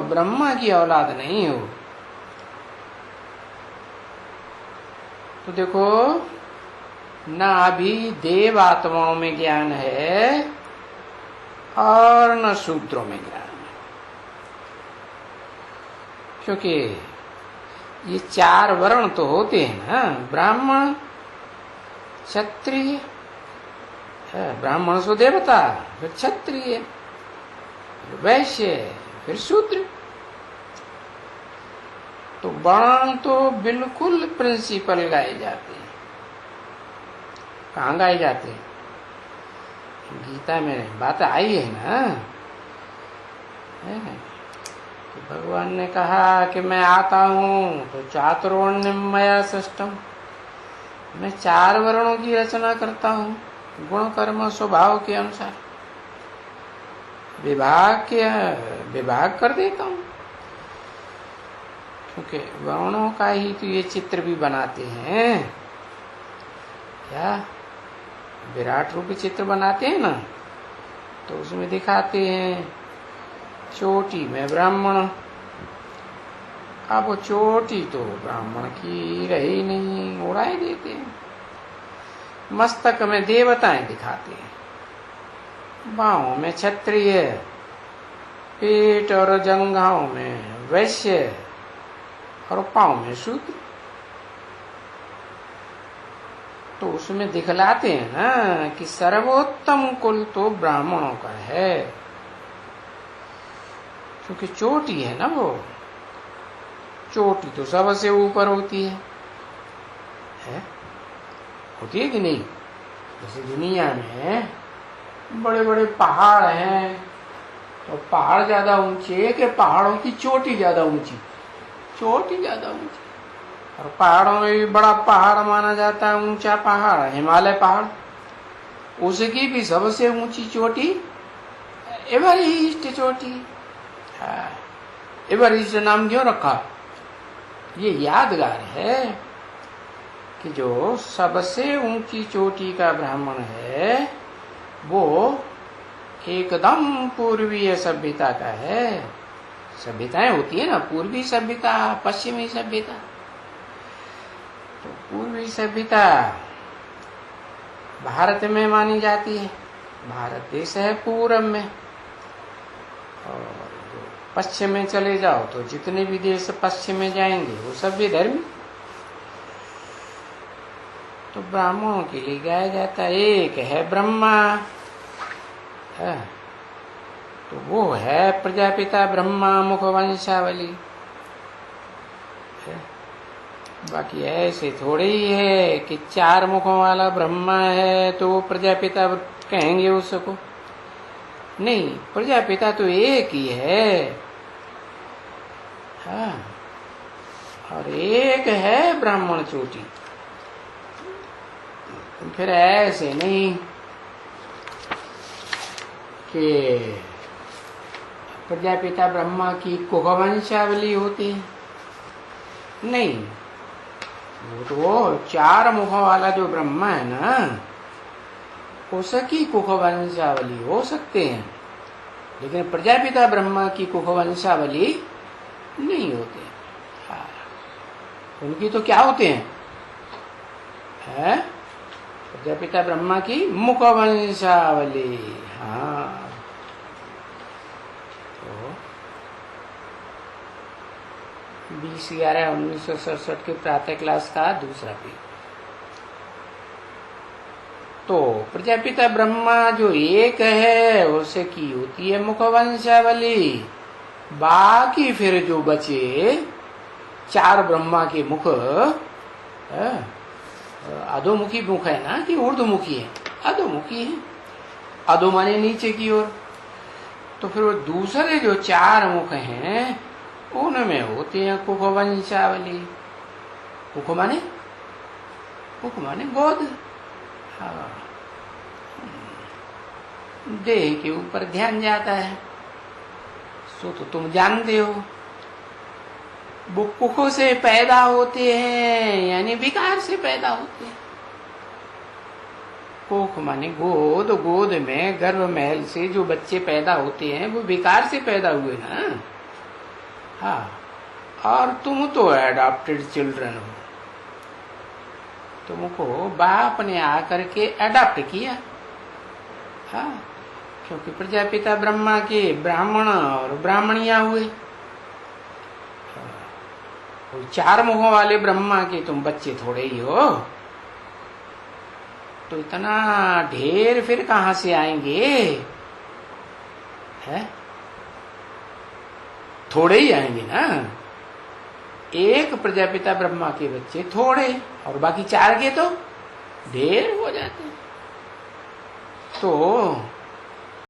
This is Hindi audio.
ब्रह्मा की औलाद नहीं हो। तो देखो, न अभी देव आत्माओं में ज्ञान है और न शूद्रों में ज्ञान है, क्योंकि ये 4 वर्ण तो होते हैं ना, ब्राह्मण, क्षत्रिय, ब्राह्मण सो देवता, फिर क्षत्रिय, वैश्य, फिर शूद्र। तो वर्ण तो बिल्कुल प्रिंसिपल गाए जाते हैं। कहाँ गाए जाते हैं? गीता में बात आई है ना, कि भगवान ने कहा कि मैं आता हूँ तो चातुर्वर्ण्यमया सृष्टम, मैं 4 वर्णों की रचना करता हूँ, गुण कर्म स्वभाव के अनुसार विभाग कर देता हूँ। क्योंकि वर्णों का ही तो ये चित्र भी बनाते हैं, क्या विराट रूप चित्र बनाते हैं ना, तो उसमें दिखाते हैं चोटी में ब्राह्मण। अब वो चोटी तो ब्राह्मण की रही नहीं, उड़ाई देते हैं। मस्तक में देवताएं दिखाते हैं, बाहों में क्षत्रिय, पेट और जंघाओं में वैश्य और पांव में शूद्र। तो उसमें दिखलाते हैं ना कि सर्वोत्तम कुल तो ब्राह्मणों का है, क्योंकि चोटी है ना, वो चोटी तो सबसे ऊपर होती है? होती है कि नहीं? जैसे दुनिया में बड़े बड़े पहाड़ हैं, तो पहाड़ ज्यादा ऊंचे कि पहाड़ों की चोटी ज्यादा ऊंची? चोटी ज्यादा ऊंची। और पहाड़ों में भी बड़ा पहाड़ माना जाता है, ऊंचा पहाड़ हिमालय पहाड़, उसकी भी सबसे ऊंची चोटी एवरेस्ट चोटी। एवरेस्ट नाम क्यों रखा? ये यादगार है कि जो सबसे ऊंची चोटी का ब्राह्मण है वो एकदम पूर्वीय सभ्यता का है। सभ्यताएं होती है ना, पूर्वी सभ्यता, पश्चिमी सभ्यता। तो पूर्वी सभ्यता भारत में मानी जाती है, भारत देश है पूरब में। और पश्चिम में चले जाओ तो जितने भी देश पश्चिम में जाएंगे वो सभ्य धर्मी। तो ब्राह्मणों के लिए गाया जाता है, एक है ब्रह्मा, है तो वो है प्रजापिता ब्रह्मा मुख वंशावली। बाकी ऐसे थोड़े ही है कि 4 मुखों वाला ब्रह्मा है तो वो प्रजापिता कहेंगे उसको। नहीं, प्रजापिता तो एक ही है। हाँ, और एक है ब्राह्मण चोटी। फिर ऐसे नहीं कि प्रजापिता ब्रह्मा की कुखवंशावली होती है, नहीं, वो तो 4 मुखों वाला जो ब्रह्मा है ना, उसकी कुखवंशावली हो सकते हैं, लेकिन प्रजापिता ब्रह्मा की कुखवंशावली नहीं होते। हाँ, उनकी तो क्या होते हैं? है प्रजापिता ब्रह्मा की मुखवंशावली। हाँ, तो 20/11/1967 के प्रातः क्लास का दूसरा पेज। तो प्रजापिता ब्रह्मा जो एक है उसे की होती है मुखवंशावली। बाकी फिर जो बचे 4 ब्रह्मा के मुख, अधोमुखी मुख है ना कि ऊर्ध्वमुखी है? अधोमुखी है, अधो माने नीचे की ओर। तो फिर वो दूसरे जो 4 मुख हैं उनमें होते हैं कुखवंशावली। कुख माने गोद। हाँ, देह के ऊपर ध्यान जाता है, सो तो तुम जानते हो। वो कुखों से पैदा होते हैं यानी विकार से पैदा होते हैं। कुख माने गोद, गोद में गर्भ महल से जो बच्चे पैदा होते हैं वो विकार से पैदा हुए ना। हाँ, और तुम तो एडॉप्टेड चिल्ड्रन हो, तुमको बाप ने आकर के अडॉप्ट किया। हाँ, क्योंकि प्रजापिता ब्रह्मा के ब्राह्मण और ब्राह्मणिया हुए, चार मुखों वाले ब्रह्मा के तुम बच्चे थोड़े ही हो, तो इतना ढेर फिर कहां से आएंगे? है थोड़े ही आएंगे ना। एक प्रजापिता ब्रह्मा के बच्चे थोड़े और बाकी चार के तो ढेर हो जाते। तो